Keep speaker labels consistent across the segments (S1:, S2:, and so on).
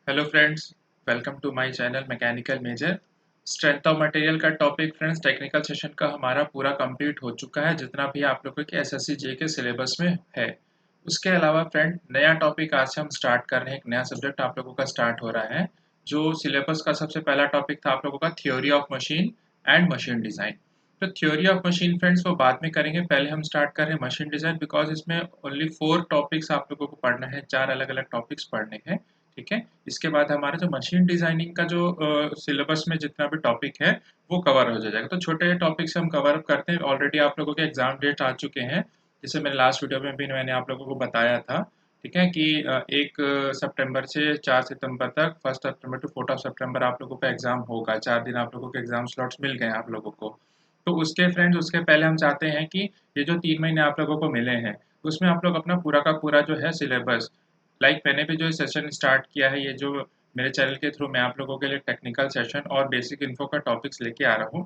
S1: Hello friends, welcome to my channel mechanical major. Strength of material का topic friends technical session का हमारा पूरा complete हो चुका है, जितना भी आप लोगों के एसएससी जे के सिलेबस में है। उसके अलावा फ्रेंड नया टॉपिक आज से हम स्टार्ट कर रहे हैं। एक नया सब्जेक्ट आप लोगों का स्टार्ट हो रहा है। जो सिलेबस का सबसे पहला टॉपिक था आप लोगों का theory of machine and machine design. तो थ्योरी ऑफ मशीन फ्रेंड्स वो बाद में करेंगे, पहले हम स्टार्ट कर रहे हैं मशीन डिज़ाइन, बिकॉज इसमें ओनली 4 टॉपिक्स आप लोगों को पढ़ना है, 4 अलग अलग टॉपिक्स पढ़ने हैं। ठीक है, इसके बाद हमारा जो मशीन डिजाइनिंग का जो सिलेबस में जितना भी टॉपिक है वो कवर हो जाएगा। तो छोटे टॉपिक से हम कवर अप करते हैं। ऑलरेडी आप लोगों के एग्जाम डेट आ चुके हैं, जैसे मेरे लास्ट वीडियो में भी मैंने आप लोगों को बताया था। ठीक है कि 1 सितंबर से 4 सितंबर तक, 1 सितंबर टू 4 सितंबर आप लोगों का एग्जाम होगा। 4 दिन आप लोगों के एग्जाम स्लॉट्स मिल गए आप लोगों को। तो उसके फ्रेंड्स उसके पहले हम चाहते हैं कि ये जो 3 महीने आप लोगों को मिले हैं उसमें आप लोग अपना पूरा का पूरा जो है सिलेबस, मैंने भी जो सेशन स्टार्ट किया है, ये जो मेरे चैनल के थ्रू मैं आप लोगों के लिए टेक्निकल सेशन और बेसिक इन्फो का टॉपिक्स लेके आ रहा हूँ।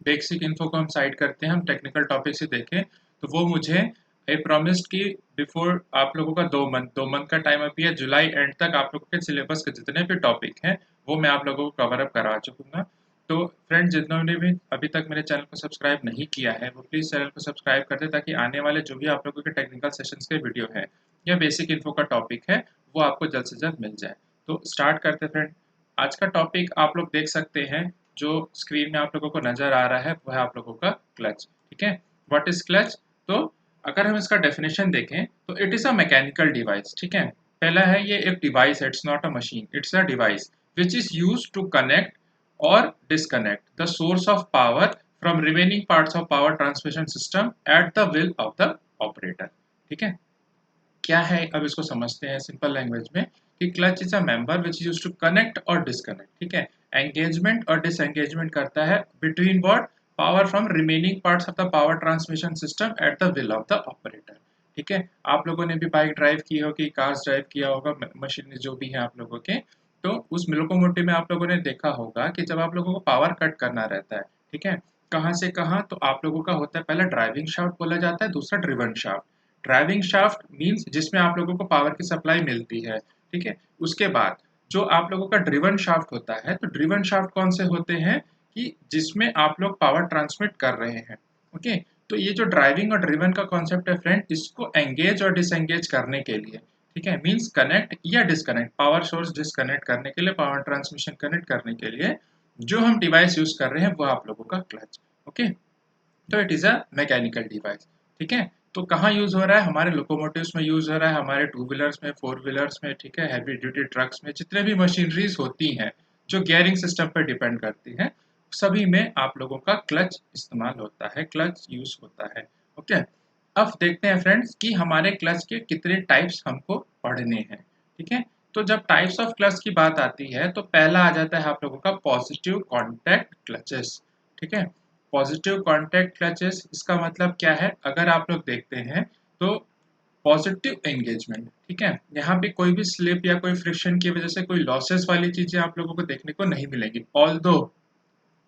S1: बेसिक इन्फो को हम साइड करते हैं, हम टेक्निकल टॉपिक से देखें तो वो मुझे आई प्रॉमिस्ड कि बिफोर आप लोगों का 2 मंथ का टाइम अभी है, जुलाई एंड तक आप लोगों के सिलेबस के जितने भी टॉपिक हैं वो मैं आप लोगों को कवर अप करा चुकूंगा। तो फ्रेंड्स, जिन्होंने भी अभी तक मेरे चैनल को सब्सक्राइब नहीं किया है वो प्लीज़ चैनल को सब्सक्राइब कर दे, ताकि आने वाले जो भी आप लोगों के टेक्निकल सेशंस के वीडियो है या बेसिक इन्फो का टॉपिक है वो आपको जल्द से जल्द मिल जाए। तो स्टार्ट करते फ्रेंड। आज का टॉपिक आप लोग देख सकते हैं, जो स्क्रीन में आप लोगों को नजर आ रहा है वो है आप लोगों का क्लच। ठीक है, व्हाट इज क्लच? तो अगर हम इसका डेफिनेशन देखें तो it is a mechanical device. ठीक है, पहला है ये एक डिवाइस है, it's not a machine, it's a device which is used to connect or disconnect the source of power from remaining parts of power transmission system at the will of the operator। ठीक है, क्या है अब इसको समझते हैं simple language में कि clutch is a member which use to connect और डिस्कनेक्ट। ठीक है, एंगेजमेंट और डिसएंगेजमेंट करता है between what power from remaining parts of the power transmission system at the will of the operator. ठीक है, आप लोगों ने भी बाइक ड्राइव की होगी, कार्स ड्राइव किया होगा, मशीन जो भी है आप लोगों के, तो उस लोकोमोटिव में आप लोगों ने देखा होगा कि जब आप लोगों को पावर कट करना रहता है, ठीक है, कहाँ से कहाँ, तो आप लोगों का होता है पहला ड्राइविंग शाफ्ट बोला जाता है, दूसरा driven shaft. Driving shaft means जिसमें आप लोगों को पावर की सप्लाई मिलती है। ठीक है, उसके बाद जो आप लोगों का ड्रिवन शाफ्ट होता है, तो ड्रिवन शाफ्ट कौन से होते हैं कि जिसमें आप लोग पावर ट्रांसमिट कर रहे हैं। ओके, तो ये जो ड्राइविंग और ड्रिवन का कॉन्सेप्ट है फ्रेंड, इसको एंगेज और डिसएंगेज करने के लिए, ठीक है, मींस कनेक्ट या डिस्कनेक्ट, पावर सोर्स डिस्कनेक्ट करने के लिए, पावर ट्रांसमिशन कनेक्ट करने के लिए जो हम डिवाइस यूज कर रहे हैं वो आप लोगों का क्लच। ओके, तो it is a mechanical device. ठीक है, तो कहाँ यूज हो रहा है? हमारे लोकोमोटिव्स में यूज हो रहा है, हमारे 2 व्हीलर्स में, 4 व्हीलर्स में, ठीक है, हैवी ड्यूटी ट्रक्स में, जितने भी मशीनरीज होती हैं जो गियरिंग सिस्टम पर डिपेंड करती हैं, सभी में आप लोगों का क्लच इस्तेमाल होता है, क्लच यूज होता है। ओके, अब देखते हैं फ्रेंड्स कि हमारे क्लच के कितने टाइप्स हमको पढ़ने हैं। ठीक है, तो जब टाइप्स ऑफ क्लच की बात आती है तो पहला आ जाता है आप लोगों का पॉजिटिव कॉन्टैक्ट क्लचेस। ठीक है, पॉजिटिव कॉन्टैक्ट क्लचेस, इसका मतलब क्या है? अगर आप लोग देखते हैं तो पॉजिटिव एंगेजमेंट, ठीक है, यहाँ पे कोई भी स्लिप या कोई फ्रिक्शन की वजह से कोई लॉसेस वाली चीजें आप लोगों को देखने को नहीं मिलेंगी। ऑल्दो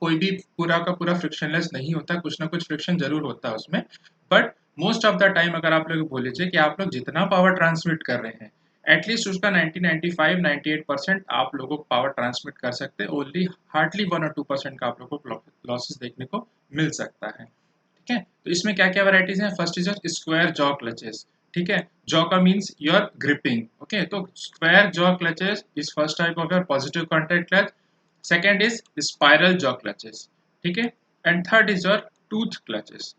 S1: कोई भी पूरा का पूरा फ्रिक्शनलेस नहीं होता, कुछ ना कुछ फ्रिक्शन जरूर होता है उसमें, but most of the time अगर आप लोग बोल लीजिए कि आप लोग जितना पावर ट्रांसमिट कर रहे हैं, एटलीस्ट उसका 90-95-98% आप लोगों को पावर ट्रांसमिट कर सकते हैं। ओनली हार्डली 1 और 2% का आप लोगों को लॉसेस देखने को मिल सकता है। ठीक है, तो इसमें क्या क्या वैरायटीज हैं? First is square jaw clutches. ठीक है, जॉ का मीन्स योर ग्रिपिंग। ओके, तो square jaw clutches is first type of your positive contact clutch. Second is spiral jaw clutches. ठीक है, and third is your tooth clutches.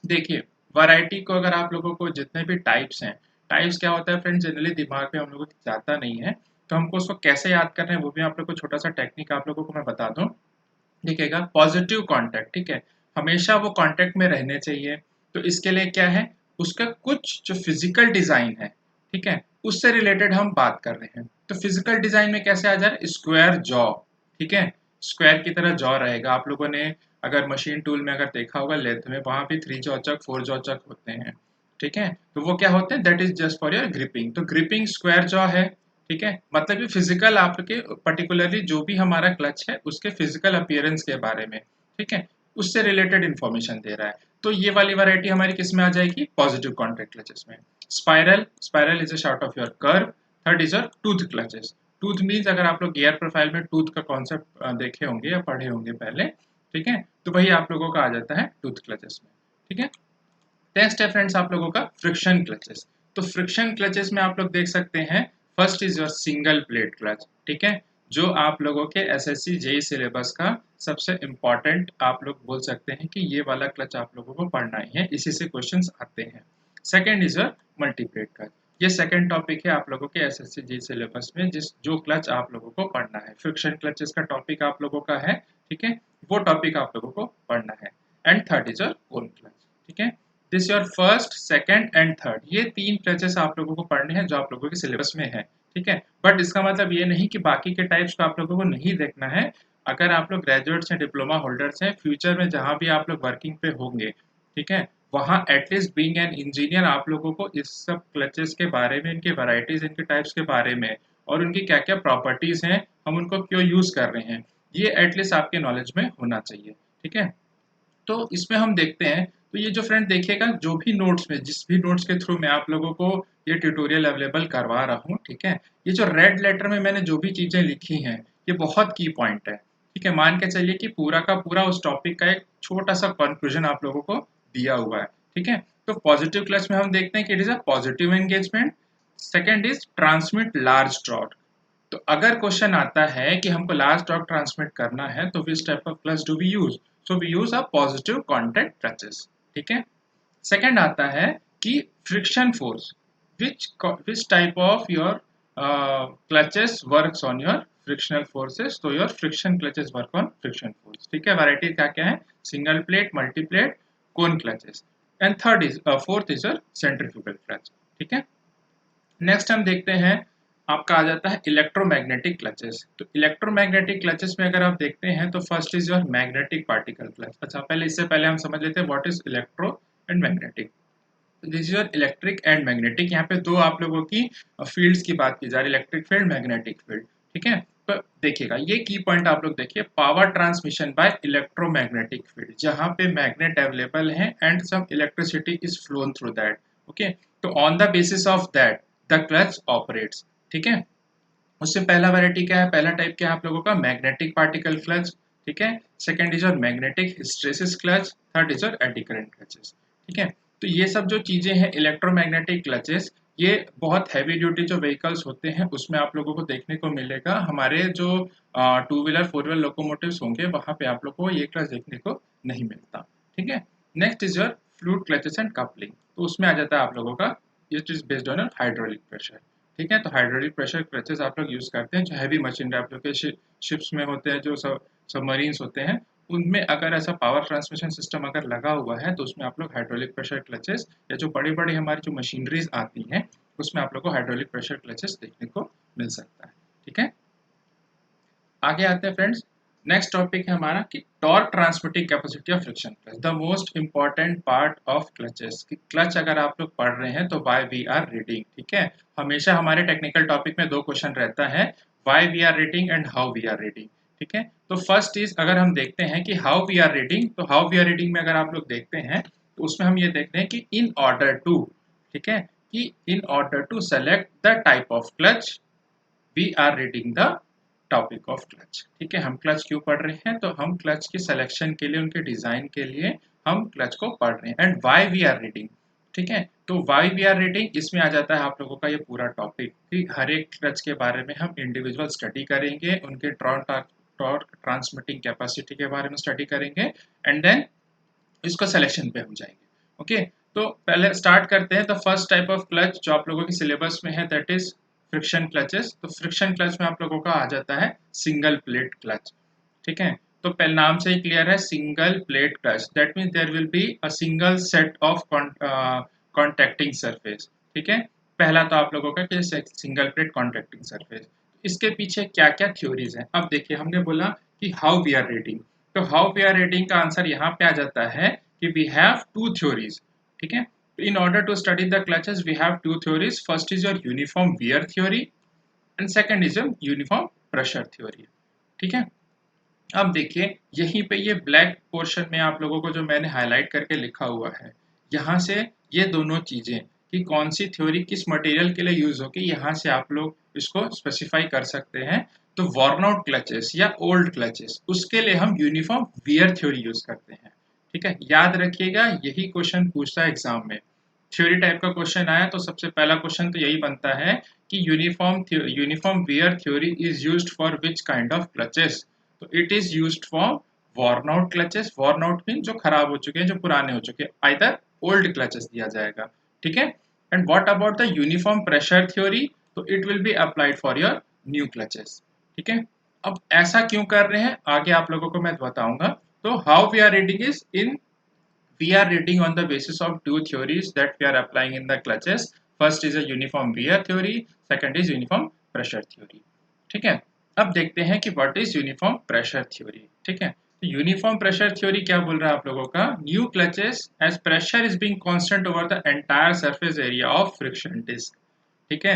S1: देखिए, variety को अगर आप लोगों को जितने भी टाइप्स हैं, टाइप्स क्या होता है फ्रेंड्स, जनरली दिमाग में हम लोगों को जाता नहीं है, तो हमको उसको कैसे याद करना है वो भी आप लोगों को छोटा सा टेक्निक आप लोगों को मैं बता दूं। दिखेगा पॉजिटिव कांटेक्ट, ठीक है, हमेशा वो कांटेक्ट में रहने चाहिए। तो इसके लिए क्या है, उसका कुछ जो फिजिकल डिजाइन है, ठीक है, उससे रिलेटेड हम बात कर रहे हैं। तो फिजिकल डिजाइन में कैसे आ जाए? Square jaw. ठीक है, स्क्वायर की तरह जॉ रहेगा। आप लोगों ने अगर मशीन टूल में अगर देखा होगा लेथ में, वहां भी 3 जॉ चक 4 जॉ चक होते हैं। ठीक है, तो वो क्या होते हैं? That is just for your gripping. तो ग्रिपिंग स्क्वायर जॉ है। ठीक है, मतलब ये फिजिकल आपके पर्टिकुलरली जो भी हमारा क्लच है उसके फिजिकल अपीयरेंस के बारे में, ठीक है, उससे रिलेटेड इंफॉर्मेशन दे रहा है। तो ये वाली वैरायटी हमारी किस में आ जाएगी? पॉजिटिव कॉन्टैक्ट क्लचेस में। Spiral, spiral is a short of your curve. Third is your tooth clutches. Tooth means अगर आप लोग गियर प्रोफाइल में टूथ का कॉन्सेप्ट देखे होंगे या पढ़े होंगे पहले, ठीक है, तो वही आप लोगों का आ जाता है टूथ क्लचेस में, ठीक है। नेक्स्ट है फ्रेंड्स आप लोगों का फ्रिक्शन क्लचेस। तो फ्रिक्शन क्लचेस में आप लोग देख सकते हैं, first is your single plate clutch, ठीक है, जो आप लोगों के एसएससी जेई सिलेबस का सबसे इम्पॉर्टेंट आप लोग बोल सकते हैं कि ये वाला क्लच आप लोगों को पढ़ना ही है, इसी से क्वेश्चंस आते हैं। Second is your multi plate clutch. ये सेकेंड टॉपिक है आप लोगों के एसएससी जेई सिलेबस में, जो क्लच आप लोगों को पढ़ना है। फ्रिक्शन क्लचेस का टॉपिक आप लोगों का है, ठीक है, वो टॉपिक आप लोगों को पढ़ना है। And third is your cone clutch, ठीक है। This your first, second and third, ये 3 क्लचेस आप लोगों को पढ़ने हैं जो आप लोगों के सिलेबस में है, ठीक है। बट इसका मतलब ये नहीं कि बाकी के टाइप्स को आप लोगों को नहीं देखना है। अगर आप लोग ग्रेजुएट्स हैं, डिप्लोमा होल्डर्स हैं, फ्यूचर में जहाँ भी आप लोग वर्किंग पे होंगे, ठीक है, वहाँ एटलीस्ट बीइंग एन इंजीनियर आप लोगों को इस सब क्लचेस के बारे में, इनके वैरायटीज, इनके टाइप्स के बारे में और उनकी क्या क्या प्रॉपर्टीज हैं, हम उनको क्यों यूज कर रहे हैं, ये एटलीस्ट आपके नॉलेज में होना चाहिए, ठीक है। तो इसमें हम देखते हैं, तो ये जो फ्रेंड देखिएगा, जो भी नोट्स में, जिस भी नोट्स के थ्रू मैं आप लोगों को ये ट्यूटोरियल अवेलेबल करवा रहा हूँ, ठीक है, ये जो रेड लेटर में मैंने जो भी चीजें लिखी हैं, ये बहुत की पॉइंट है, ठीक है। मान के चलिए कि पूरा का पूरा उस टॉपिक का एक छोटा सा कंक्लूजन आप लोगों को दिया हुआ है, ठीक है। तो पॉजिटिव क्लच में हम देखते हैं कि it is a positive engagement. Second is transmit large torque. तो अगर क्वेश्चन आता है कि हमको लार्ज टॉर्क ट्रांसमिट करना है, तो which type of clutch do we use? So we use a positive contact clutches, ठीक है। सेकंड आता है कि friction force, which type of your clutches works on your frictional forces, तो your friction clutches work on friction force, ठीक है। Variety क्या क्या है? Single plate, multi plate, cone clutches. And third is fourth is your centrifugal clutch, ठीक है। Next हम देखते हैं, आपका आ जाता है इलेक्ट्रोमैग्नेटिक क्लचेस। तो इलेक्ट्रोमैग्नेटिक क्लचेस में अगर आप देखते हैं, तो first is your magnetic particle clutch. अच्छा, पहले इससे पहले हम समझ लेते हैं what is electro and magnetic. This is your electric and magnetic. यहाँ पे दो आप लोगों की फील्ड्स की बात की जा रही है, इलेक्ट्रिक फील्ड, मैग्नेटिक फील्ड, ठीक है। तो देखिएगा, ये की पॉइंट आप लोग देखिए, power transmission by electromagnetic field, जहाँ पे मैग्नेट अवेलेबल है and some electricity is flown through that, okay. तो on the basis of that the clutch operates, ठीक है। उससे पहला वैरायटी क्या है, पहला टाइप क्या है आप लोगों का? मैग्नेटिक पार्टिकल क्लच, ठीक है। Second is your magnetic hysteresis clutch, third is your eddy current clutches, ठीक है। तो ये सब जो चीजें हैं इलेक्ट्रोमैग्नेटिक क्लचेस, ये बहुत हैवी ड्यूटी जो व्हीकल्स होते हैं उसमें आप लोगों को देखने को मिलेगा। हमारे जो two wheeler, four wheeler locomotives होंगे, वहां पे आप लोग को ये क्लच देखने को नहीं मिलता, ठीक है। Next is your fluid clutches and coupling. तो उसमें आ जाता है आप लोगों का, it is based on hydraulic pressure, ठीक है। तो हाइड्रोलिक प्रेशर क्लचेस आप लोग यूज करते हैं जो हैवी मशीनरी आप लोग के शिप्स में होते हैं, जो सबमरीन्स होते हैं, उनमें अगर ऐसा पावर ट्रांसमिशन सिस्टम अगर लगा हुआ है, तो उसमें आप लोग हाइड्रोलिक प्रेशर क्लचेस, या जो बड़ी बड़ी हमारी जो मशीनरीज आती हैं, उसमें आप लोग को हाइड्रोलिक प्रेशर क्लचेस देखने को मिल सकता है, ठीक है। आगे आते हैं फ्रेंड्स, नेक्स्ट टॉपिक है हमारा कि torque transmitting capacity of friction clutch, the most important part of clutches. कि क्लच अगर आप लोग पढ़ रहे हैं तो व्हाई वी आर रीडिंग, ठीक है। हमेशा हमारे टेक्निकल टॉपिक में दो क्वेश्चन रहता है, why we are reading and how we are reading, ठीक है। तो फर्स्ट इज, अगर हम देखते हैं कि हाउ वी आर रीडिंग, तो हाउ वी आर रीडिंग में अगर आप लोग देखते हैं, तो उसमें हम ये देखते हैं कि इन ऑर्डर टू, ठीक है, कि in order to select the type of clutch we are reading the topic of clutch, ठीक है। हम क्लच क्यों पढ़ रहे हैं? तो हम क्लच के सिलेक्शन के लिए, उनके डिजाइन के लिए हम क्लच को पढ़ रहे हैं। And why we are reading, ठीक है। तो व्हाई वी आर रीडिंग, इसमें आ जाता है आप लोगों का ये पूरा टॉपिक कि हर एक क्लच के बारे में हम इंडिविजुअल स्टडी करेंगे, उनके टॉर्क ट्रांसमिटिंग कैपेसिटी के बारे में स्टडी करेंगे, एंड देन इसको सिलेक्शन पे हम जाएंगे, ओके। तो पहले स्टार्ट करते हैं। The first type of clutch जो आप लोगों के सिलेबस में है, दैट इज फ्रिक्शन क्लचेस। तो फ्रिक्शन क्लच में आप लोगों का आ जाता है सिंगल प्लेट क्लच, ठीक है। तो पहले नाम से ही क्लियर है, single plate clutch, that means there will be a single set of contacting surface, ठीक है। पहला तो आप लोगों का कि सिंगल प्लेट कॉन्टैक्टिंग सरफेस। इसके पीछे क्या क्या थ्योरीज हैं? अब देखिए, हमने बोला कि हाउ वी आर रीडिंग, तो हाउ वी आर रीडिंग का आंसर यहाँ पे आ जाता है कि वी हैव टू थ्योरीज, ठीक है। In order to study the clutches, we have two theories. First is your uniform wear theory, and second is your uniform pressure theory. ठीक है। अब देखिए, यहीं पे ये ब्लैक पोर्शन में आप लोगों को जो मैंने हाईलाइट करके लिखा हुआ है, यहाँ से ये दोनों चीजें कि कौन सी थ्योरी किस मटेरियल के लिए यूज होगी, यहाँ से आप लोग इसको स्पेसिफाई कर सकते हैं। तो वर्न आउट क्लचेस या ओल्ड क्लचेस, उसके लिए हम यूनिफॉर्म वियर थ्योरी यूज करते हैं। ठीक है, याद रखिएगा, यही क्वेश्चन पूछता है एग्जाम में। थ्योरी टाइप का क्वेश्चन आया तो सबसे पहला क्वेश्चन तो यही बनता है कि uniform wear theory is used for which kind of clutches. तो it is used for worn out clutches। worn out mean जो खराब हो चुके हैं, जो पुराने हो चुके हैं, आइदर ओल्ड क्लचेस दिया जाएगा। ठीक है, and what about the uniform pressure theory, तो it will be applied for your new clutches. ठीक है, अब ऐसा क्यों कर रहे हैं आगे आप लोगों को मैं बताऊंगा। तो how we are reading is in, we are reading on the basis of two theories that we are applying in the clutches. First is a uniform wear theory, second is uniform pressure theory। ठीक है, अब देखते हैं कि what is uniform pressure theory। ठीक है, तो uniform pressure theory क्या बोल रहा है आप लोगों का, new clutches as pressure is being constant over the entire surface area of friction disc. ठीक है,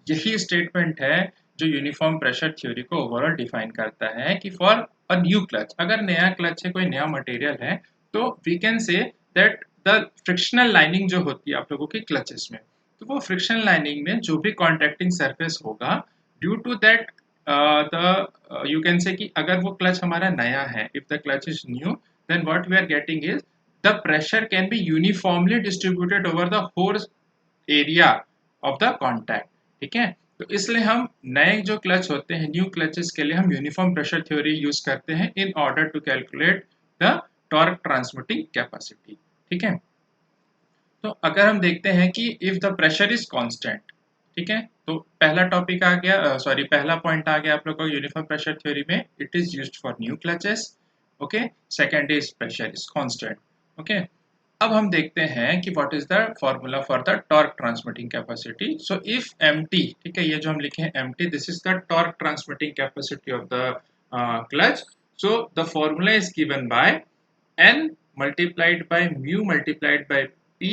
S1: यही स्टेटमेंट है जो यूनिफॉर्म प्रेशर थ्योरी को ओवरऑल डिफाइन करता है कि फॉर अ न्यू क्लच, अगर नया क्लच है, कोई नया मटेरियल है, तो we can say that the frictional lining जो होती है आप लोगों की क्लचेस में, तो वो फ्रिक्शनल लाइनिंग में जो भी कॉन्ट्रैक्टिंग सरफेस होगा, due to that the you can say कि अगर वो क्लच हमारा नया है, if the clutch is new, then what we are getting is the pressure can be uniformly distributed over the whole area of the contact. ठीक है, तो इसलिए हम नए जो क्लच होते हैं, न्यू क्लचेस के लिए हम यूनिफॉर्म प्रेशर थ्योरी यूज करते हैं in order to calculate the torque transmitting capacity. ठीक है, तो अगर हम देखते हैं कि if the pressure is constant, ठीक है, तो पहला टॉपिक आ गया, सॉरी पहला पॉइंट आ गया आप लोगों को यूनिफॉर्म प्रेशर थ्योरी में, it is used for new clutches. Okay, second is pressure is constant. Okay, अब हम देखते हैं कि what is the formula for the torque transmitting capacity. So if mt, ठीक है, ये जो हम लिखे हैं mt, this is the torque transmitting capacity of the clutch. So the formula is given bye n multiplied by mu multiplied by p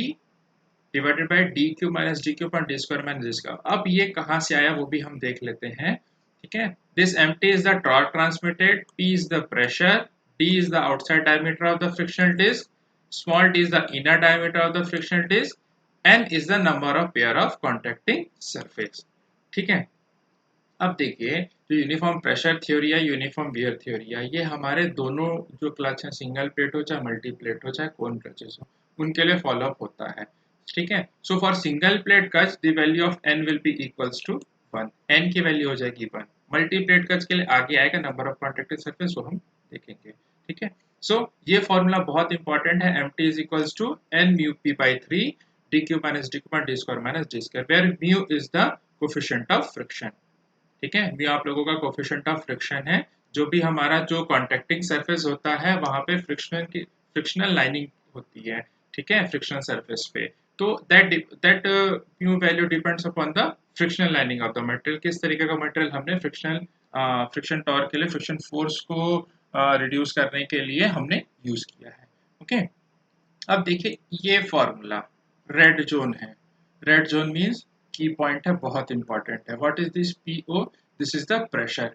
S1: divided by dq minus dq पर d square minus d square। अब ये कहाँ से आया वो भी हम देख लेते हैं। ठीक है, this mt is the torque transmitted, p is the pressure, d is the outside diameter of the frictional disc, small d is the inner diameter of the frictional disc, n is the number of pair of contacting surface। ठीक है, अब देखिए, जो uniform pressure theory है, uniform wear theory है, ये हमारे दोनों जो क्लच हैं, सिंगल प्लेट हो चाहे मल्टी प्लेट हो चाहे कोन क्लचेस हो, उनके लिए फॉलो अप होता है। ठीक है, so for single plate clutch the value of n will be equals to 1, n की वैल्यू हो जाएगी 1। मल्टी प्लेट क्लच के लिए आगे आएगा नंबर ऑफ कॉन्टैक्टिंग सरफेस, वो हम देखेंगे। ठीक है, सो ये फॉर्मूला बहुत इंपॉर्टेंट है, mt is equals to n mu p by 3 dq minus dq by d square minus d square, where mu is the coefficient of friction। ठीक है, भी आप लोगों का कोफिशिएंट ऑफ फ्रिक्शन है, जो भी हमारा जो कॉन्टैक्टिंग सरफेस होता है वहां पे फ्रिक्शनल लाइनिंग होती है। ठीक है, फ्रिक्शनल सरफेस पे, तो that mu value depends upon the frictional lining of the material. किस तरीके का मटेरियल हमने फ्रिक्शन टॉर्क के लिए, फ्रिक्शन फोर्स को रिड्यूस करने के लिए हमने यूज किया है। ओके, अब देखिए ये फॉर्मूला रेड जोन है, रेड जोन मीन्स की पॉइंट है, बहुत इंपॉर्टेंट है। What is this PO, this is the pressure.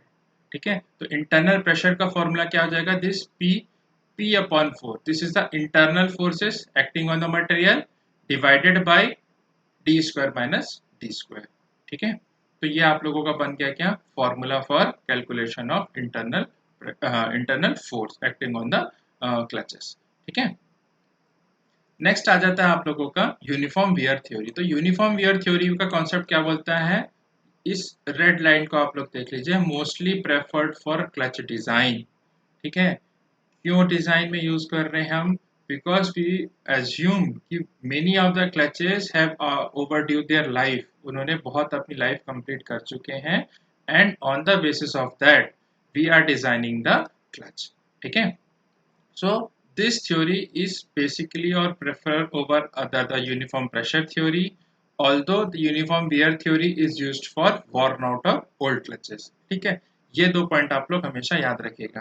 S1: ठीक है, तो इंटरनल प्रेशर का फॉर्मूला क्या हो जाएगा, this p upon 4, this is the internal forces acting on the material divided by D square minus D square. ठीक है, तो ये आप लोगों का बन गया क्या, formula for calculation of internal force acting on the clutches. ठीक है, नेक्स्ट आ जाता है आप लोगों का यूनिफॉर्म वियर थ्योरी। तो यूनिफॉर्म वियर थ्योरी का कॉन्सेप्ट क्या बोलता है, इस रेड लाइन को आप लोग देख लीजिए, mostly preferred for clutch design. ठीक है, क्यों डिजाइन में यूज कर रहे हैं हम, बिकॉज वी एज्यूम कि many of the clutches have overdue their life, उन्होंने बहुत अपनी लाइफ कंप्लीट कर चुके हैं, and on the basis of that we are designing the clutch. ठीक है, so this theory is basically or preferred over the uniform pressure theory, although the uniform wear theory is used for worn out of old clutches। ठीक है, ये दो point आप लोग हमेशा याद रखिएगा।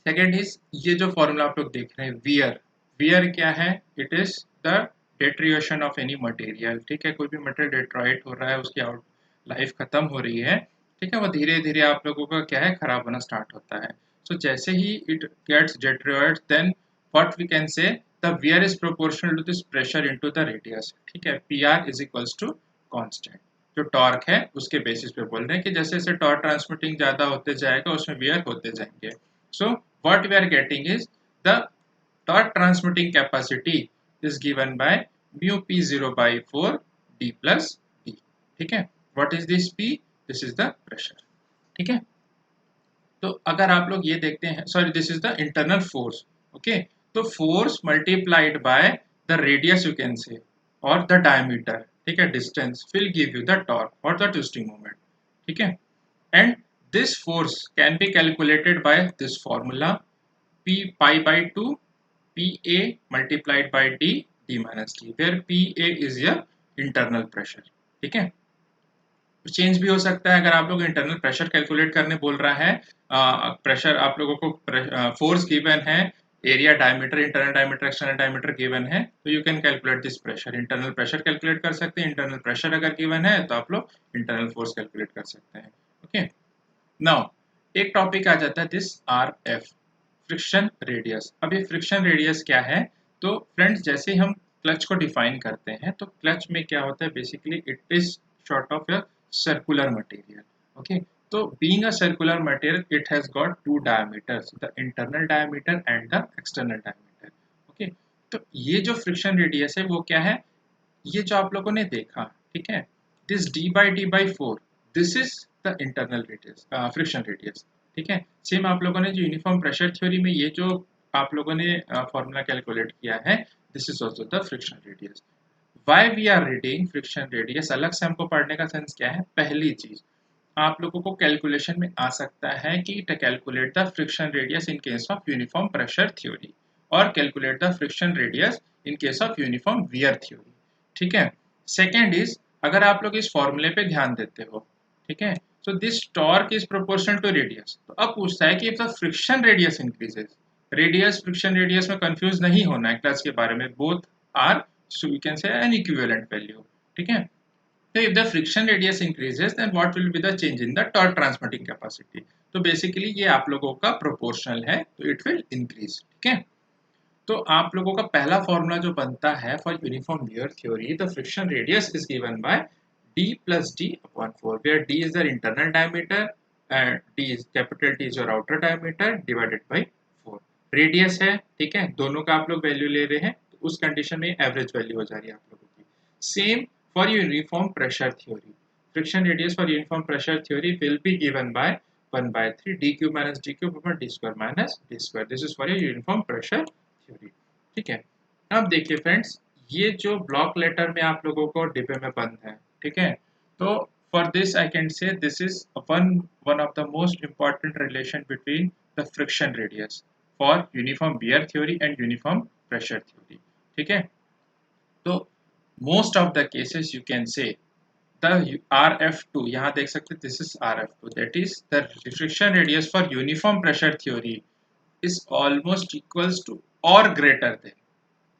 S1: सेकेंड इज, ये जो फॉर्मूला आप लोग देख रहे हैं वियर, वियर क्या है, it is the deterioration of any material. ठीक है, कोई भी मटेरियल डेट्रॉइट हो रहा है, उसकी आउट लाइफ खत्म हो रही है, ठीक है, वो धीरे धीरे आप लोगों का क्या है, खराब होना स्टार्ट होता है। सो जैसे ही it gets deteriorated, then what we can say the wear is proportional to this pressure into the radius, ठीक है। P R is equals to constant, जो टॉर्क है उसके बेसिस पे बोल रहे हैं कि जैसे जैसे टॉर्क ट्रांसमिटिंग ज्यादा होते जाएगा उसमें वियर होते जाएंगे। So what we are getting is the torque transmitting capacity is given by mu P 0 by 4 D plus D, ठीक है। What is this P? This is the pressure, ठीक है। तो अगर आप लोग ये देखते हैं, sorry this is the internal force, okay. तो force multiplied by the radius you can say और द डायमीटर, ठीक है, distance will give you the torque और द ट्विस्टिंग मोमेंट, ठीक है। And this force can be calculated by this formula p pi by 2 pa multiplied by d minus d, where pa is your internal pressure, ठीक है। Change भी हो सकता है अगर आप लोग इंटरनल प्रेशर कैलकुलेट करने बोल रहा है, प्रेशर आप लोगों को फोर्स गिवन है, area diameter, internal diameter, external diameter given है, तो you can calculate this pressure. Internal pressure calculate कर सकते हैं, इंटरनल प्रेशर अगर गिवन है तो आप लोग इंटरनल फोर्स कैलकुलेट कर सकते हैं, ओके। नाउ एक टॉपिक आ जाता है this R F, friction radius. अब ये फ्रिक्शन रेडियस क्या है? तो फ्रेंड्स जैसे हम क्लच को डिफाइन करते हैं तो क्लच में क्या होता है, basically it is short of a circular material, okay। तो being a circular material it has got two diameters, the internal diameter and the external diameter, okay। तो ये जो फ्रिक्शन रेडियस है वो क्या है, ये जो आप लोगों ने देखा, ठीक है, this d/d/4 this is the internal radius, friction radius, ठीक है। सेम आप लोगों ने जो यूनिफॉर्म प्रेशर थ्योरी में ये जो आप लोगों ने फॉर्मूला कैलकुलेट किया है, this is also the friction radius. Why we are reading friction radius, अलग से हमको पढ़ने का सेंस क्या है? पहली चीज आप लोगों को कैलकुलेशन में आ सकता है कि calculate the friction radius in case of uniform pressure theory और calculate the friction radius in case of uniform wear theory, ठीक है। सेकेंड इज, अगर आप लोग इस फॉर्मूले पे ध्यान देते हो, ठीक है, so this torque is proportional to radius. तो अब पूछता है कि if the friction radius increases, radius friction radius में कंफ्यूज नहीं होना है क्लच के बारे में, both are so we can say an equivalent value, ठीक है। so if the friction radius increases then what will be the change in the torque transmitting capacity? तो basically ये आप लोगों का proportional है तो it will increase, ठीक है। तो आप लोगों का पहला फॉर्मूला जो बनता है for uniform wear theory, the friction radius is given by d plus d upon 4 where d is the internal diameter and d is capital T is your outer diameter divided by 4, radius है, ठीक है, दोनों का आप लोग value ले रहे हैं, उस कंडीशन में एवरेज वैल्यू हो जा रही है आप लोगों की। Same for uniform pressure theory, friction radius for uniform pressure theory will be given bye 1/3 d cube minus d cube upon d square minus d square, this is for your uniform pressure theory, ठीक है। अब देखिए friends, ये जो block letter में आप लोगों को डिब्बे में बंद है, ठीक है, तो for this I can say this is one of the most important relation between the friction radius for uniform wear theory and uniform pressure theory, ठीक है। तो most of the cases you can say the RF2, यहाँ देख सकते हैं this is RF2, that is the friction radius for uniform pressure theory is almost equals to और greater than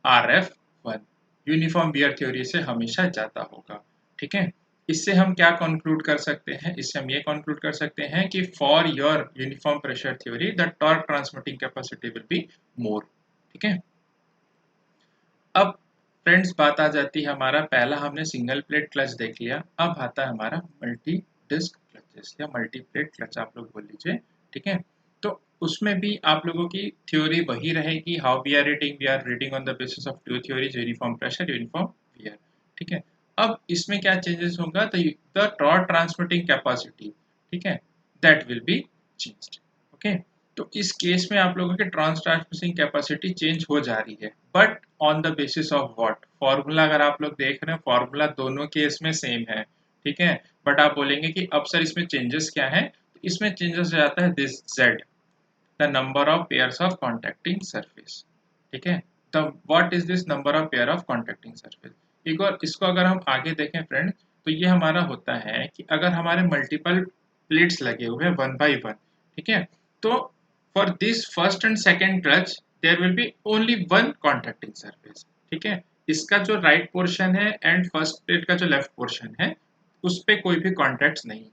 S1: RF1, uniform wear theory से हमेशा ज्यादा होगा, ठीक है। इससे हम क्या कंक्लूड कर सकते हैं? इससे हम ये कंक्लूड कर सकते हैं कि for your uniform pressure theory the torque transmitting capacity will be more, ठीक है। अब फ्रेंड्स बात आ जाती है, हमारा पहला हमने सिंगल प्लेट क्लच देख लिया, अब आता है हमारा मल्टी डिस्क क्लचेस या मल्टी प्लेट क्लच आप लोग बोल लीजिए, ठीक है। तो उसमें भी आप लोगों की थ्योरी वही रहेगी, how we are reading on the basis of two theories, uniform pressure, uniform wear, ठीक है। अब इसमें क्या चेंजेस होगा, तो द टॉर्क ट्रांसमिटिंग कैपेसिटी, ठीक है, that will be changed, okay. तो इस केस में आप लोगों की ट्रांसमिटिंग कैपेसिटी चेंज हो जा रही है, but on the basis of what? Formula अगर आप लोग देख रहे हैं, फॉर्मूला दोनों केस में सेम है, ठीक है, बट आप बोलेंगे कि अब सर इसमें चेंजेस क्या है? तो इसमें चेंजेस हो जाता है this Z, the number of pairs of contacting surface, ठीक है। The what is this number of pair of contacting surface? एक और इसको अगर हम आगे देखें फ्रेंड, तो ये हमारा होता है कि अगर हमारे मल्टीपल प्लेट्स लगे हुए हैं 1/1, ठीक है, तो for this first and second clutch there will be only one contacting surface, ठीक है। इसका जो राइट पोर्शन है एंड फर्स्ट प्लेट का जो लेफ्ट पोर्शन है उस पे कोई भी कॉन्टैक्ट्स नहीं है,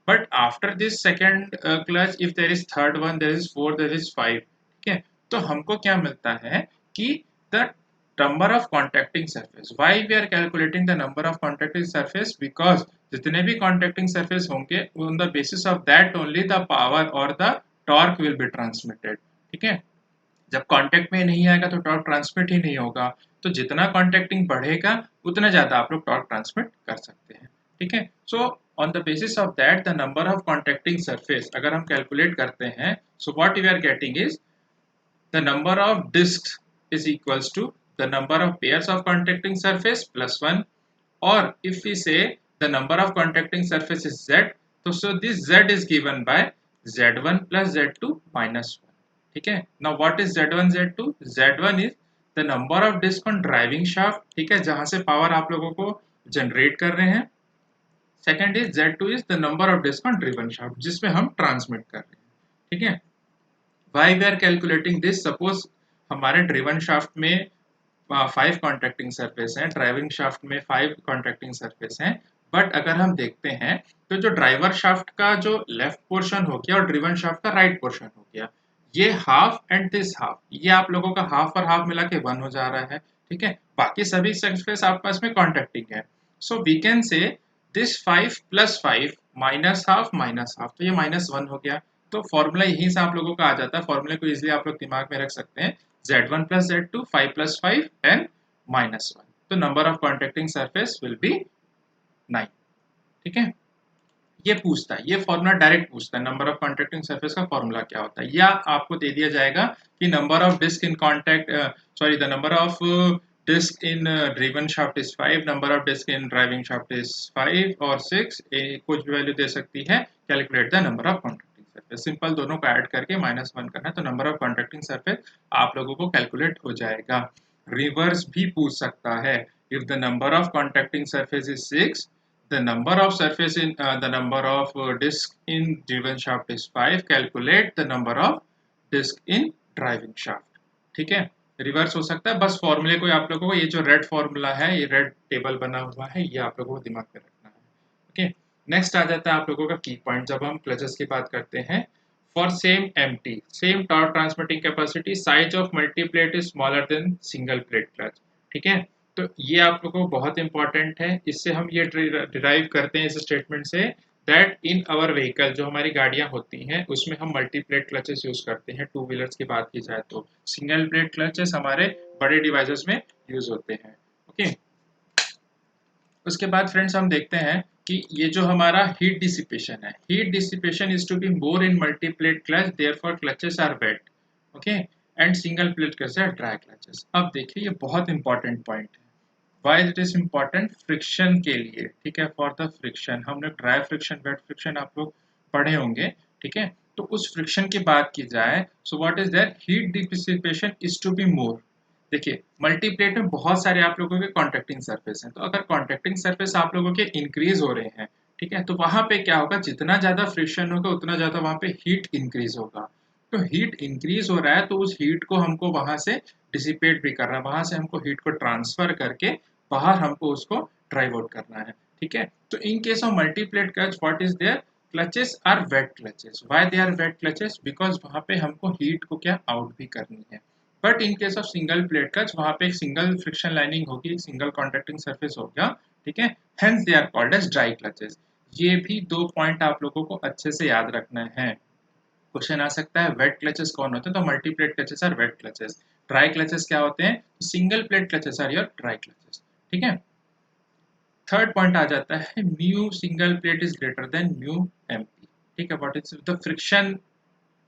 S1: but after this second clutch if there is third one, there is four, there is five, ठीक है। तो हमको क्या मिलता है कि the number of contacting surface. Why we are calculating the number of contacting surface? Because जितने भी कॉन्टैक्टिंग सरफेस होंगे on the basis of that only the power और the torque will be transmitted. ठीक है, जब कांटेक्ट में नहीं आएगा तो टॉर्क ट्रांसमिट ही नहीं होगा। तो जितना कांटेक्टिंग बढ़ेगा उतना ज्यादा आप लोग टॉर्क ट्रांसमिट कर सकते हैं। ठीक है, so on the basis of that the number of contacting surface अगर हम कैलकुलेट करते हैं, so what we are getting is the number of disks is equals to the number of pairs of contacting surface plus 1, or if we say the number of contacting surface is z, so this z is given by z1 plus z2 minus 1। ठीक है, now what is z1 z2? z1 is the number of disk on driving shaft, ठीक है, जहां से power आप लोगों को generate कर रहे हैं। Second is z2 is the number of disk on driven shaft, जिसमें हम ट्रांसमिट कर रहे हैं। ठीक है, why we are calculating this? Suppose हमारे ड्रिवन शाफ्ट में 5 कॉन्ट्रैक्टिंग सरफेस हैं, ड्राइविंग शाफ्ट में 5 कॉन्ट्रैक्टिंग सरफेस हैं, बट अगर हम देखते हैं तो जो ड्राइवर शाफ्ट का जो लेफ्ट पोर्शन हो गया और ड्रिवन शाफ्ट का राइट पोर्शन हो गया, ये हाफ एंड दिस हाफ, ये आप लोगों का हाफ और हाफ मिला के 1 हो जा रहा है। ठीक है, बाकी सभी सरफेस आप पास में कॉन्ट्रैक्टिंग है। So we can say this 5 plus 5 minus half, तो ये -1 हो गया। तो फॉर्मूला यहीं से आप लोगों का आ जाता है। फॉर्मूले को इजीली आप लोग दिमाग में रख सकते हैं, z1 plus z2 5 plus 5 and minus 1। तो number of contacting surface will be 9। ठीक है, ये पूछता है, ये फॉर्मूला डायरेक्ट पूछता है नंबर ऑफ कॉन्टैक्टिंग सरफेस का फॉर्मूला क्या होता है, या आपको दे दिया जाएगा कि number of disc in contact the number of disc in driven shaft is 5, number of disc in driving shaft is 5 और 6, कुछ भी वैल्यू दे सकती है। Calculate the number of contacting surface, simple दोनों को ऐड करके -1 करना है तो नंबर ऑफ कॉन्टैक्टिंग सरफेस आप लोगों को कैलकुलेट हो जाएगा। रिवर्स भी पूछ सकता है, if the number of contacting surface is 6, the number of surface in the number of disk in driven shaft is 5, calculate the number of disk in driving shaft। ठीक है, रिवर्स हो सकता है। बस फॉर्मूले को आप लोगों को, ये जो रेड फॉर्मूला है, ये रेड टेबल बना हुआ है, ये आप लोगों को दिमाग में रखना है। ओके, नेक्स्ट आ जाता है आप लोगों का की पॉइंट जब हम क्लचेस की बात करते हैं। For same empty same torque transmitting capacity size of multi plate is smaller than single plate clutch. ठीक है, तो ये आप लोगों को बहुत इंपॉर्टेंट है। इससे हम ये डिराइव करते हैं इस स्टेटमेंट से, दैट इन आवर व्हीकल, जो हमारी गाड़ियां होती हैं उसमें हम मल्टीप्लेट क्लचेस यूज करते हैं। टू व्हीलर्स की बात की जाए तो सिंगल प्लेट क्लचेस हमारे बड़े डिवाइसेस में यूज होते हैं। ओके, उसके बाद फ्रेंड्स हम देखते हैं कि ये जो हमारा हीट डिसिपेशन है, heat dissipation is to be more in multi plate clutch, therefore clutches are wet. Okay, and single plate clutches are dry clutches. अब देखिए ये बहुत इंपॉर्टेंट पॉइंट है। Why it is important? Friction के लिए। ठीक है, फॉर द फ्रिक्शन, हमने ड्राई फ्रिक्शन, वेट फ्रिक्शन आप लोग पढ़े होंगे। ठीक है, तो उस फ्रिक्शन की बात की जाए, so what is that? Heat dissipation is to be more. देखिए मल्टीप्लेट में बहुत सारे आप लोगों के कॉन्टैक्टिंग सरफेस हैं, तो अगर कॉन्टैक्टिंग सरफेस आप लोगों के इंक्रीज हो रहे हैं, ठीक है, तो वहां पे क्या होगा, जितना ज्यादा फ्रिक्शन होगा उतना ज्यादा वहां पे हीट इंक्रीज होगा। तो हीट इंक्रीज हो रहा है तो उस हीट को हमको वहां से डिसिपेट भी करना है, वहां से हमको हीट को ट्रांसफर करके बाहर हमको उसको ड्राइव आउट करना है। ठीक है, तो in case of multi plate clutch what is there? Clutches are wet clutches. Why they are wet clutches? Because वहां पे हमको हीट को क्या आउट भी करनी है। But in case of single plate clutch, वहां पे एक सिंगल फ्रिक्शन लाइनिंग होगी, एक सिंगल कॉन्टैक्टिंग सरफेस होगा। ठीक है, hence they are called as dry clutches. ये भी 2 पॉइंट आप लोगों को अच्छे से याद रखना है। क्वेश्चन आ सकता है वेट क्लचेस कौन होते हैं, तो multi plate clutches are wet clutches. Dry clutches क्या होते हैं? Single plate clutches are your dry clutches. ठीक है, थर्ड पॉइंट आ जाता है mu single plate is greater than mu MP. ठीक है, what is the friction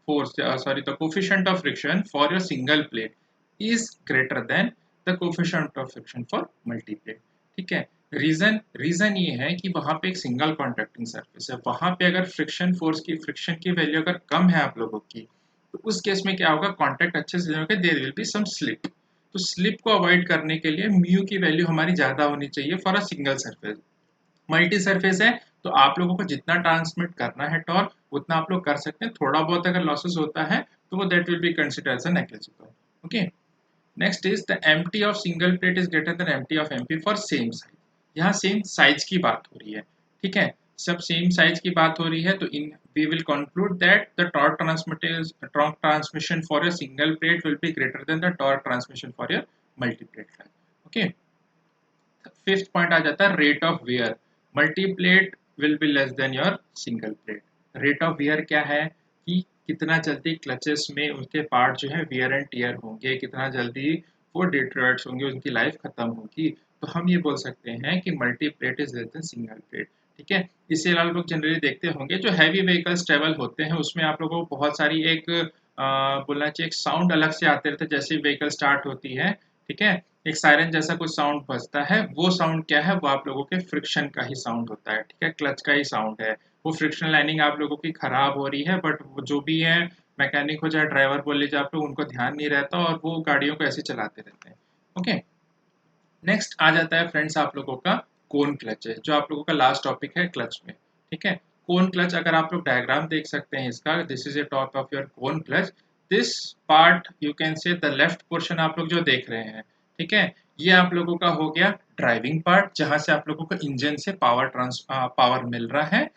S1: force the coefficient of friction for your single plate is greater than the coefficient of friction for multi-plate। ठीक है, reason ये है कि वहां पे एक सिंगल कॉन्टैक्टिंग सरफेस है, वहां पे अगर फ्रिक्शन की वैल्यू अगर कम है आप लोगों की, तो उस केस में क्या होगा, कॉन्टैक्ट अच्छे से होगा, there will be some slip. तो स्लिप को अवॉइड करने के लिए म्यू की वैल्यू हमारी ज्यादा होनी चाहिए for a single surface. Multi surface है तो आप लोगों को जितना ट्रांसमिट करना है टॉर्क उतना आप लोग कर सकते हैं। थोड़ा बहुत अगर लॉसेस होता है तो वो that will be considered as a negligible. Okay, next is the empty of single plate is greater than empty of MP for same size. यहाँ सेम साइज की बात हो रही है। ठीक है, सब सेम साइज की बात हो रही है तो इन we will conclude that the torque transmission for your single plate will be greater than the torque transmission for your multiplate का। ओके, फिफ्थ पॉइंट आ जाता है rate of wear. Multiplate will be less than your single plate. Rate of wear क्या है कि कितना जल्दी clutches में उनके पार्ट जो है वियर एंड टियर होंगे, कितना जल्दी वो डिटोरेट्स होंगे, उनकी लाइफ खत्म होगी। तो हम ये बोल सकते हैं कि multi plate is less than single plate. ठीक है, इससे अलावा लोग जनरली देखते होंगे जो हैवी व्हीकल्स ट्रेवल होते हैं उसमें आप लोगों को बहुत सारी एक बोलना चाहिए एक साउंड अलग से आते रहते हैं जैसे व्हीकल स्टार्ट होती है। ठीक है, एक सायरन जैसा कुछ साउंड बजता है, वो साउंड क्या है, वो आप लोगों के फ्रिक्शन का ही साउंड होता है। ठीक है, क्लच का ही साउंड है। वो फ्रिक्शन लाइनिंग आप लोगों की खराब हो रही है, बट जो भी है मैकेनिक हो चाहे ड्राइवर बोल लीजिए आप लोग, उनको ध्यान नहीं रहता और वो गाड़ियों को ऐसे चलाते रहते हैं। ओके, नेक्स्ट आ जाता है फ्रेंड्स आप लोगों का कोन क्लच है, जो आप लोगों का लास्ट टॉपिक है क्लच में। ठीक है, कोन क्लच अगर आप लोग डायग्राम देख सकते हैं इसका, this is a top of your cone clutch. This part you can say the left portion आप लोग जो देख रहे हैं, ठीक है, ये आप लोगों का हो गया ड्राइविंग पार्ट, जहां से आप लोगों को इंजन से पावर मिल रहा है।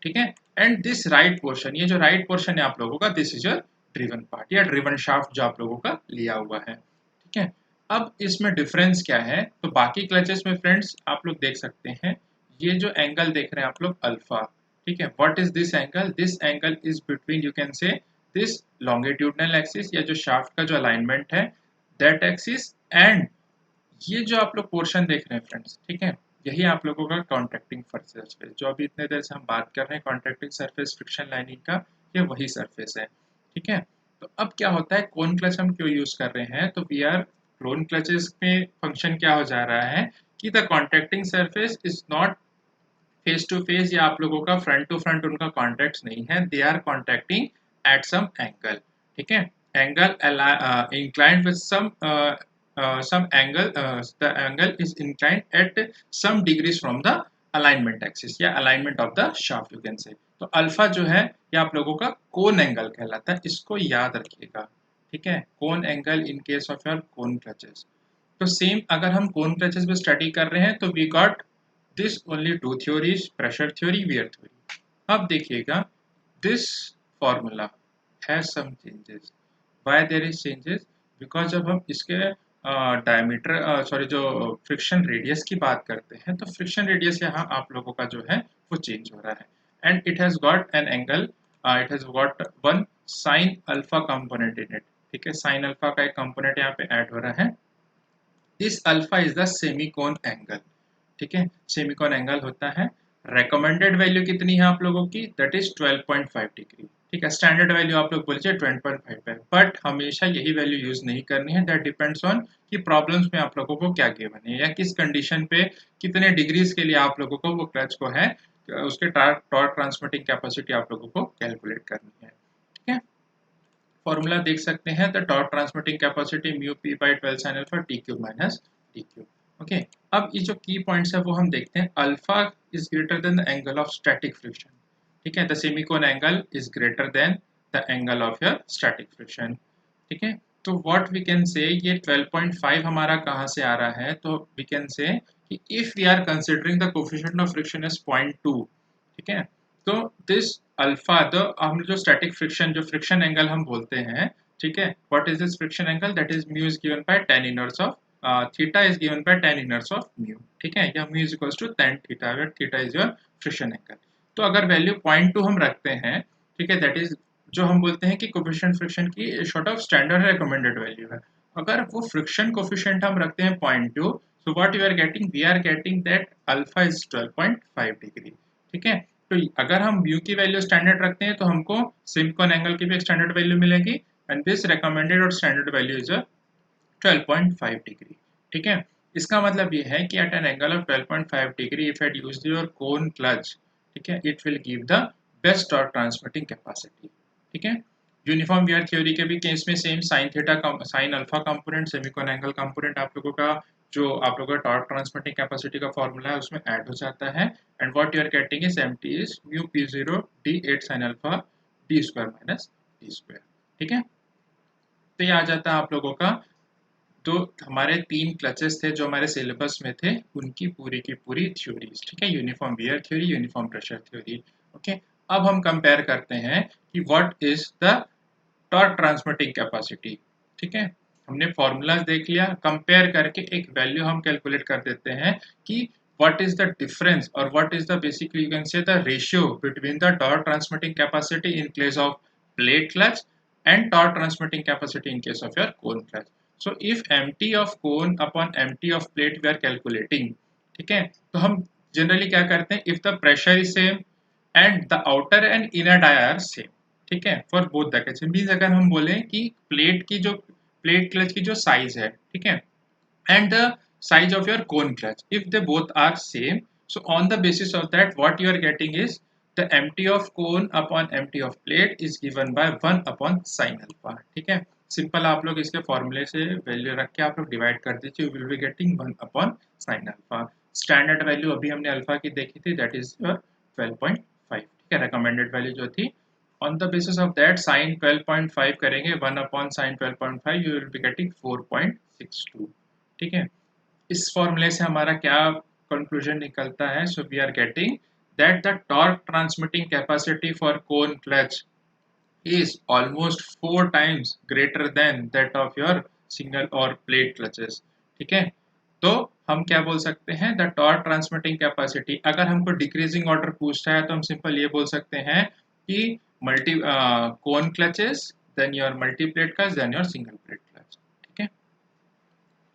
S1: ठीक है, एंड दिस राइट पोर्शन, ये जो राइट पोर्शन है आप लोगों का, this is your driven part या ड्रिवन शाफ्ट जो आप लोगों का लिया हुआ है। ठीक है, अब इसमें डिफरेंस क्या है, तो बाकी क्लचेस में फ्रेंड्स आप लोग देख सकते हैं, ये जो एंगल देख रहे हैं आप लोग अल्फा। ठीक है, what is this angle, this angle is between you can say this longitudinal axis या जो शाफ्ट का जो अलाइनमेंट है दैट एक्सिस, एंड ये जो आप लोग पोर्शन देख रहे हैं फ्रेंड्स, ठीक है, यही आप लोगों का कॉन्ट्रैक्टिंग सरफेस, जो अभी इतने देर से हम बात कर रहे हैं कॉन्ट्रैक्टिंग सरफेस फ्रिक्शन लाइनिंग का, ये वही सरफेस है। ठीक है, तो अब क्या होता है, कोन क्लच हम क्यों यूज कर रहे हैं, तो वी आर क्लोन क्लचेस में फंक्शन क्या हो जा रहा है कि the contracting surface is not face to face या आप लोगों का फ्रंट टू फ्रंट उनका कॉन्टैक्ट नहीं है, they are contacting at some angle. ठीक है, angle inclined with some angle, the angle is inclined at some degrees from the alignment axis या alignment of the shaft you can say। तो alpha जो है ये आप लोगों का कोन एंगल कहलाता है, इसको याद रखिएगा। ठीक है, कोन angle in case of your cone clutches. तो सेम अगर हम कोन क्लचेस पे स्टडी कर रहे हैं तो we got this only two theories, pressure theory, wear theory. अब देखिएगा this formula has some changes. Why there is changes, because जब हम इसके डायमीटर सॉरी जो फ्रिक्शन रेडियस की बात करते हैं, तो फ्रिक्शन रेडियस यहाँ आप लोगों का जो है वो चेंज हो रहा है, and it has got an angle, it has got one sine alpha component in it. ठीक है, साइन अल्फा का एक कंपोनेंट यहाँ पे ऐड हो रहा है। This alpha is the semicone angle. ठीक है, सेमीकोन एंगल होता है। रेकमेंडेड वैल्यू कितनी है आप लोगों की, दैट इज 12.5 डिग्री। ठीक है, स्टैंडर्ड वैल्यू आप लोग बोलिए 20.5 है, बट हमेशा यही वैल्यू यूज नहीं करनी है, दैट डिपेंड्स ऑन कि प्रॉब्लम्स में आप लोगों को क्या गिवन है या किस कंडीशन पे कितने डिग्रीज के लिए आप लोगों को वो क्लच को है उसके टॉर्क ट्रांसमिटिंग कैपेसिटी आप लोगों को कैलकुलेट करनी है। ठीक है, फॉर्मूला देख सकते हैं, the torque transmitting capacity mu P by 12 sine alpha T Q minus T Q. Okay, अब ये जो की पॉइंट्स है वो हम देखते हैं। Alpha is greater than the angle of static friction. ठीक है, the semicone angle is greater than the angle of your static friction. ठीक है, तो व्हाट वी कैन से, ये 12.5 हमारा कहाँ से आ रहा है, तो वी कैन से कि if we are considering the coefficient of friction is 0.2। ठीक है, तो दिस अल्फा द हम जो स्टैटिक फ्रिक्शन जो फ्रिक्शन एंगल हम बोलते हैं, ठीक है, what is this friction angle, that is mu is given by tan inverse of theta is given by tan inverse of mu. ठीक है, या mu is equals to tan theta, where theta is your friction angle. तो अगर value 0.2 हम रखते हैं, ठीक है, दैट इज जो हम बोलते हैं कि कोफिशिएंट फ्रिक्शन की short of standard recommended value है। अगर वो फ्रिक्शन कोफिशिएंट हम रखते हैं 0.2, so what you are getting, we are getting that alpha is 12.5 degree. ठीक है, तो अगर हम म्यू की वैल्यू स्टैंडर्ड रखते हैं तो हमको सिलिकॉन एंगल की भी एक स्टैंडर्ड वैल्यू मिलेगी, एंड दिस रिकमेंडेड और स्टैंडर्ड वैल्यू इज 12.5 डिग्री। ठीक है, इसका मतलब ये है कि at an angle of 12.5 degree if at use your cone clutch, ठीक है, it will give the best torque transmitting capacity. ठीक है, यूनिफॉर्म वेयर थ्योरी के भी केस में same sine theta sine alpha component semicone angle component आप लोगों का जो आप लोगों का टॉर्क ट्रांसमिटिंग कैपेसिटी का फॉर्मूला है उसमें ऐड हो जाता है, and what you are getting is MT is mu P zero D 8 sine alpha D square minus D square. ठीक है, तो ये आ जाता है आप लोगों का, तो हमारे तीन क्लचेस थे जो हमारे सिलेबस में थे, उनकी पूरी की पूरी थ्योरीज। ठीक है, uniform wear theory, uniform pressure theory. Okay, अब हम कंपेयर करते हैं कि what is the torque transmitting capacity. ठीक है, हमने फॉर्मूलाज देख लिया, कंपेयर करके एक वैल्यू हम कैलकुलेट कर देते हैं कि what is the difference or what is the basically you can say the ratio between the torque transmitting capacity in case of plate clutch and torque transmitting capacity in case of your cone clutch. So if empty of cone upon empty of plate we are calculating, ठीक है, तो हम generally क्या करते हैं, if the pressure is same and the outer and inner dia are same, ठीक है, for both the cases means अगर हम बोलें कि प्लेट क्लच की जो साइज है, ठीक है, and the size of your cone clutch, if they both are same, so on the basis of that what you are getting is the empty of cone upon empty of plate is given by 1 upon sin alpha, ठीक है, simple आप लोग इसके फॉर्मूले से value रख के आप लोग डिवाइड कर दीजिए, you will be getting 1 upon sin alpha. Standard value अभी हमने अल्फा की देखी थी, दैट इज योर 12.5, ठीक है, रिकमेंडेड वैल्यू जो थी, on the basis of that sin 12.5 करेंगे 1 upon sin 12.5 you will be getting 4.62, ठीक है। इस फॉर्मूले से हमारा क्या कंक्लूजन निकलता है, so we are getting that the torque transmitting capacity for cone clutch is almost 4 times greater than that of your single or plate clutches, ठीक है। तो हम क्या बोल सकते हैं, द टॉर्क ट्रांसमिटिंग कैपेसिटी, अगर हमको डिक्रीजिंग ऑर्डर पूछता है तो हम सिंपल ये बोल सकते हैं कि multi cone clutches then your multi plate clutch then your single plate clutch, ठीक है।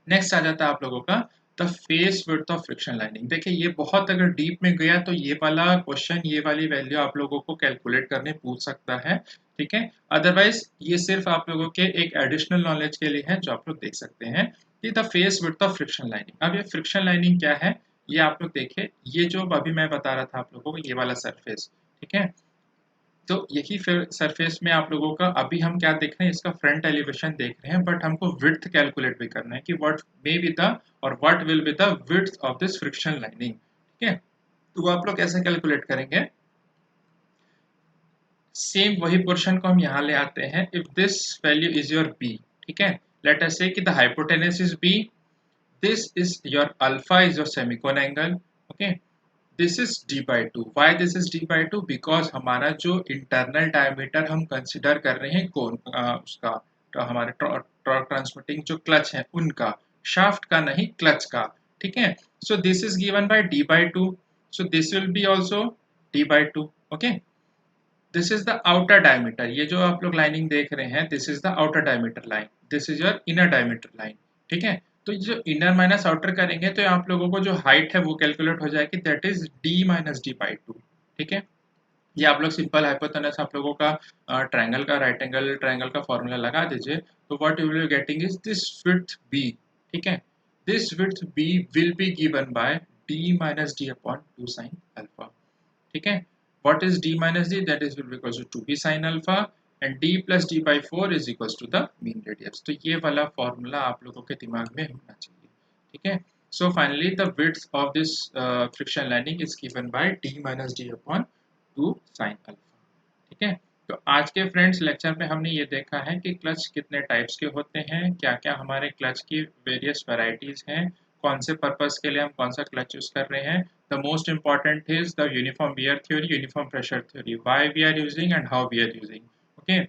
S1: नेक्स्ट आ जाता है आप लोगों का the face width of friction lining. देखिए ये बहुत अगर डीप में गया तो ये वाला क्वेश्चन, ये वाली वैल्यू आप लोगों को कैलकुलेट करने पूछ सकता है, ठीक है। अदरवाइज ये सिर्फ आप लोगों के एक एडिशनल नॉलेज के लिए है जो आप लोग देख सकते हैं कि the face width of friction lining. अब ये फ्रिक्शन लाइनिंग क्या है, ये आप लोग देखिए, ये जो अभी मैं बता रहा था आप लोगों को, ये वाला सरफेस, ठीक है, तो यही फिर सरफेस में आप लोगों का अभी हम क्या देख रहे हैं, इसका फ्रंट एलिवेशन देख रहे हैं, बट हमको विड्थ कैलकुलेट भी करना है कि व्हाट मे बी द और what will be the width of this friction lining, ठीक है। तो आप लोग कैसे कैलकुलेट करेंगे, सेम वही पोर्शन को हम यहाँ ले आते हैं, if this value is your B, ठीक है, लेट अस से कि the hypotenuse is B, this is your alpha is your semicone angle, okay, this is d by 2, why this is d by 2, because हमारा जो internal diameter हम consider कर रहे हैं कौन उसका, तो हमारे टॉर्क ट्रांसमिटिंग जो क्लच है उनका, शाफ्ट का नहीं क्लच का, ठीक है। So this is given bye d by 2, so this will be also d by 2, okay. This is the outer diameter, ये जो आप लोग लाइनिंग देख रहे हैं, this is the outer diameter line, this is your inner diameter line, ठीक है। तो जो इनर माइनस आउटर करेंगे तो आप लोगों को जो हाइट है वो कैलकुलेट हो जाएगी, that is D minus D by 2, ठीक है। ये आप लोग सिंपल हाइपोटेनस आप लोगों का ट्रायंगल का, राइट एंगल ट्रायंगल का फॉर्मूला लगा दीजिए, तो what you will be getting is this width B, ठीक है, this width B will be given by D minus D upon 2 sine alpha, ठीक है। What is d minus d? That is will be equals to 2b sin alpha and d plus d by 4 is equals to the mean radius. तो ये वाला formula आप लोगों के दिमाग में होना चाहिए, ठीक है। So finally the width of this friction lining is given by d minus d upon 2 sin alpha, ठीक है। तो आज के फ्रेंड्स लेक्चर में हमने ये देखा है कि क्लच कितने टाइप्स के होते हैं, क्या क्या हमारे क्लच की वेरियस वैरायटीज हैं, कौन से पर्पस के लिए हम कौन सा क्लच यूज कर रहे हैं। The most important is the uniform wear theory, uniform pressure theory, why we are using and how we are using, okay.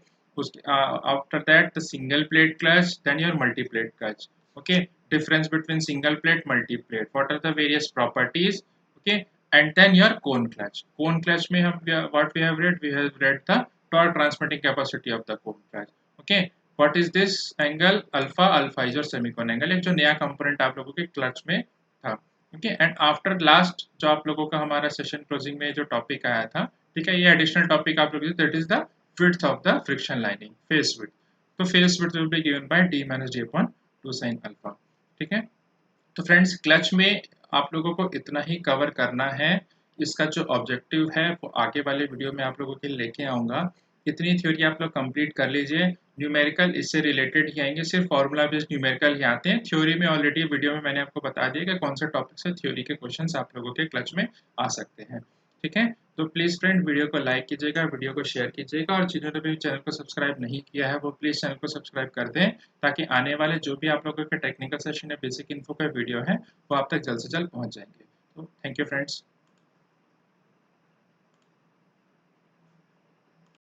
S1: After that the single plate clutch, then your multi plate clutch, okay, difference between single plate multi plate, what are the various properties, okay, and then your cone clutch. Cone clutch में हम what we have read? We have read the torque transmitting capacity of the cone clutch. Okay. What is this angle? Alpha. Alpha is your semicone angle. एक जो नया component आप लोगों के clutch में था. Okay. And after last जो आप लोगों का हमारा session closing में जो topic आया था, ठीक है, ये additional topic आप लोगों को, that is the width of the friction lining, face width. तो face width will be given by d minus d upon 2 sin alpha. ठीक है. तो फ्रेंड्स क्लच में आप लोगों को इतना ही कवर करना है, इसका जो ऑब्जेक्टिव है वो आगे वाले वीडियो में आप लोगों के लिए लेके आऊँगा। इतनी थ्योरी आप लोग कंप्लीट कर लीजिए, न्यूमेरिकल इससे रिलेटेड ही आएंगे, सिर्फ फॉर्मूला बेस्ड न्यूमेरिकल ही आते हैं। थ्योरी में ऑलरेडी वीडियो में मैंने आपको बता दिया कि कौन से टॉपिक से थ्योरी के क्वेश्चन आप लोगों के क्लच में आ सकते हैं, ठीक है। तो प्लीज़ फ्रेंड वीडियो को लाइक कीजिएगा, वीडियो को शेयर कीजिएगा, और जिन्होंने भी चैनल को सब्सक्राइब नहीं किया है वो प्लीज़ चैनल को सब्सक्राइब कर दें, ताकि आने वाले जो भी आप लोगों के टेक्निकल सेशन या बेसिक इन्फो का वीडियो है वो आप तक जल्द से जल्द पहुंच जाएंगे। तो थैंक यू फ्रेंड्स।